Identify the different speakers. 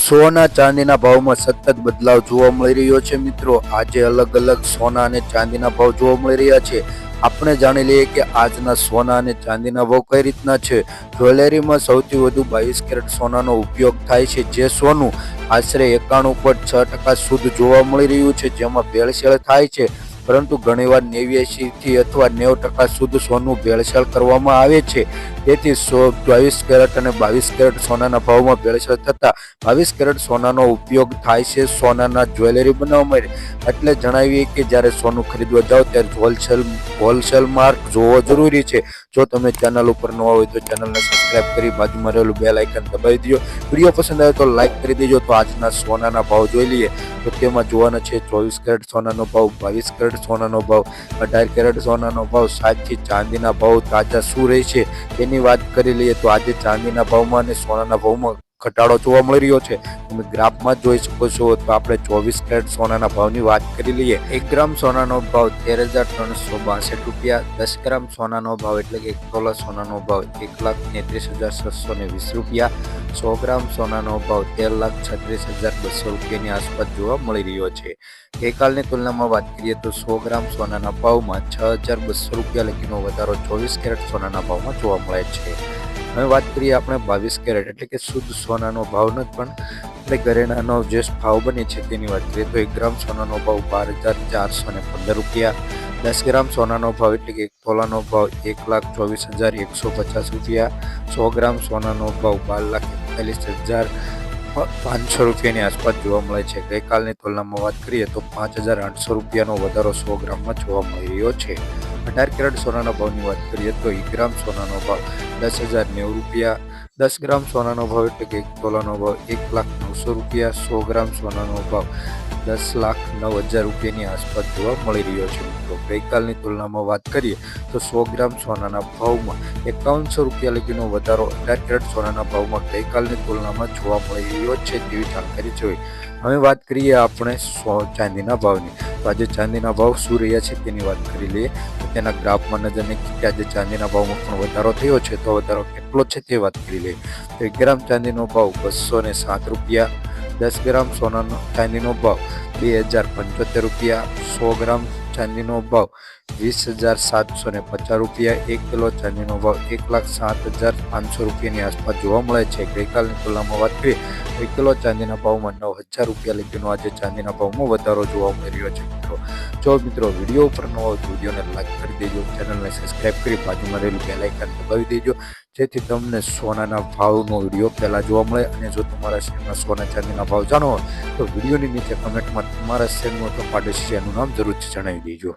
Speaker 1: સોના ચાંદીના ભાવમાં સતત બદલાવ જોવા મળી રહ્યો છે મિત્રો। આજે અલગ અલગ સોના અને ચાંદીના ભાવ જોવા મળી રહ્યા છે। આપણે જાણી લઈએ કે આજના સોના અને ચાંદીના ભાવ કઈ રીતના છે। જ્વેલરીમાં સૌથી વધુ 22 કેરેટ સોનાનો ઉપયોગ થાય છે, જે સોનું આશરે 91.6% શુદ્ધ જોવા મળી રહ્યું છે, જેમાં ભેળસેળ થાય છે, પરંતુ ઘણીવાર 89 થી અથવા 90% શુદ્ધ સોનું ભેળસેળ કરવામાં આવે છે। તેથી 22 કેરેટ અને 22 કેરેટ સોનાના ભાવમાં ભેળસેળ થતા 22 કેરેટ સોનાનો ઉપયોગ થાય છે સોનાના જ્વેલરી બનાવવા માટે। એટલે જણાવીએ કે જ્યારે સોનું ખરીદવા જાઓ ત્યારે હોલસેલ માર્ક જોવો જરૂરી છે। જો તમે ચેનલ ઉપર નવા હોય તો ચેનલને સબસ્ક્રાઇબ કરી બાજુમાં રહેલું બેલ આઇકન દબાવી દો। વિડીયો પસંદ આવે તો લાઈક કરી દેજો। તો આજના સોનાના ભાવ જોઈ લઈએ તો તેમાં જોવાના છે 24 કેરેટ સોનાનો ભાવ, 22 કેરેટ સોનાનો ભાવ, 18 કેરેટ સોનાનો ભાવ, સાથી ચાંદીના ભાવ તાજા શું રહેશે તેની વાત કરી લઈએ તો આજે ચાંદીના ભાવમાં અને સોનાના ભાવમાં ઘટાડો જોવા મળી રહ્યો છે। તમે ગ્રાફમાં જોઈ શકો છો। તો આપણે 24 કેરેટ સોનાના ભાવની વાત કરી લઈએ। 1 ગ્રામ સોનાનો ભાવ 13,362 રૂપિયા, 10 ગ્રામ સોનાનો ભાવ એટલે કે 1 તોલા સોનાનો ભાવ 1,33,620 રૂપિયા, 100 ગ્રામ સોનાનો ભાવ 13,36,200 રૂપિયાની આસપાસ જોવા મળી રહ્યો છે। ગઈકાલની તુલનામાં વાત કરીએ તો 100 ગ્રામ સોનાના ભાવમાં 6,200 રૂપિયા લગીનો વધારો 24 કેરેટ સોનાના ભાવમાં જોવા મળે છે। હવે વાત કરીએ આપણે 22 કેરેટ એટલે કે શુદ્ધ સોનાનો ભાવ નથી, પણ આપણે ઘરેણાનો જે ભાવ બને છે તેની વાત કરીએ તો 1 ગ્રામ સોનાનો ભાવ 12,415 રૂપિયા, 10 ગ્રામ સોનાનો ભાવ એટલે કે 1 તોલાનો ભાવ 1,24,150 રૂપિયા, 100 ગ્રામ સોનાનો ભાવ 12,41,500 રૂપિયાની આસપાસ જોવા મળે છે। ગઈકાલની તુલનામાં વાત કરીએ તો 5,800 રૂપિયાનો વધારો 100 ગ્રામમાં જોવા મળી રહ્યો છે। 18 કેરેટ સોનાના ભાવની વાત કરીએ તો 1 ગ્રામ સોનાનો ભાવ 10,090 રૂપિયા, 10 ગ્રામ સોનાનો ભાવ એટલે કે 1 તોલાનો ભાવ 1,09,000 રૂપિયા, 100 ગ્રામ સોનાનો ભાવ 10,09,000 રૂપિયાની આસપાસ જોવા મળી રહ્યો છે મિત્રો। ગઈકાલની તુલનામાં વાત કરીએ તો 100 ગ્રામ સોનાના ભાવમાં 5100 રૂપિયા લગીનો વધારો 18 કેરેટ સોનાના ભાવમાં ગઈકાલની તુલનામાં જોવા મળી રહ્યો છે તેવી જાણકારી જોઈ। હવે વાત કરીએ આપણે ચાંદીના ભાવની। તો આજે ચાંદીના ભાવ શું રહ્યા છે તેની વાત કરી લઈએ તો તેના ગ્રાફમાં નજર નાખીએ કે આજે ચાંદીના ભાવમાં પણ વધારો થયો છે, તો વધારો કેટલો છે તે વાત કરી લઈએ તો 1 ગ્રામ ચાંદીનો ભાવ 207 રૂપિયા, 10 ગ્રામ સોનાનો ચાંદીનો ભાવ 2,075 રૂપિયા, 100 ગ્રામ ચાંદીનો ભાવ 20,750 રૂપિયા, 1 કિલો ચાંદીનો ભાવ 1,07,500 રૂપિયાની આસપાસ જોવા મળે છે। ગઈકાલની તુલનામાં વાત કરીએ 1 કિલો ચાંદીના ભાવમાં 9,000 રૂપિયા લગીનો આજે ચાંદીના ભાવમાં વધારો જોવા મળી રહ્યો છે મિત્રો। જો મિત્રો વિડીયો ઉપર નવો હોય તો વિડીયોને લાઈક કરી દેજો, ચેનલને સબસ્ક્રાઇબ કરી બાજુમાં રહેલું બેલ આઇકન દબાવી દેજો, જેથી તમને સોનાના ભાવનો વિડીયો પહેલાં જોવા મળે। અને જો તમારા શહેરના સોના ચાંદીના ભાવ જાણો હોય તો વિડીયોની નીચે કમેન્ટમાં તમારા શહેરનું અથવા પાડોશી શહેરનું નામ જરૂરથી જણાવી દેજો।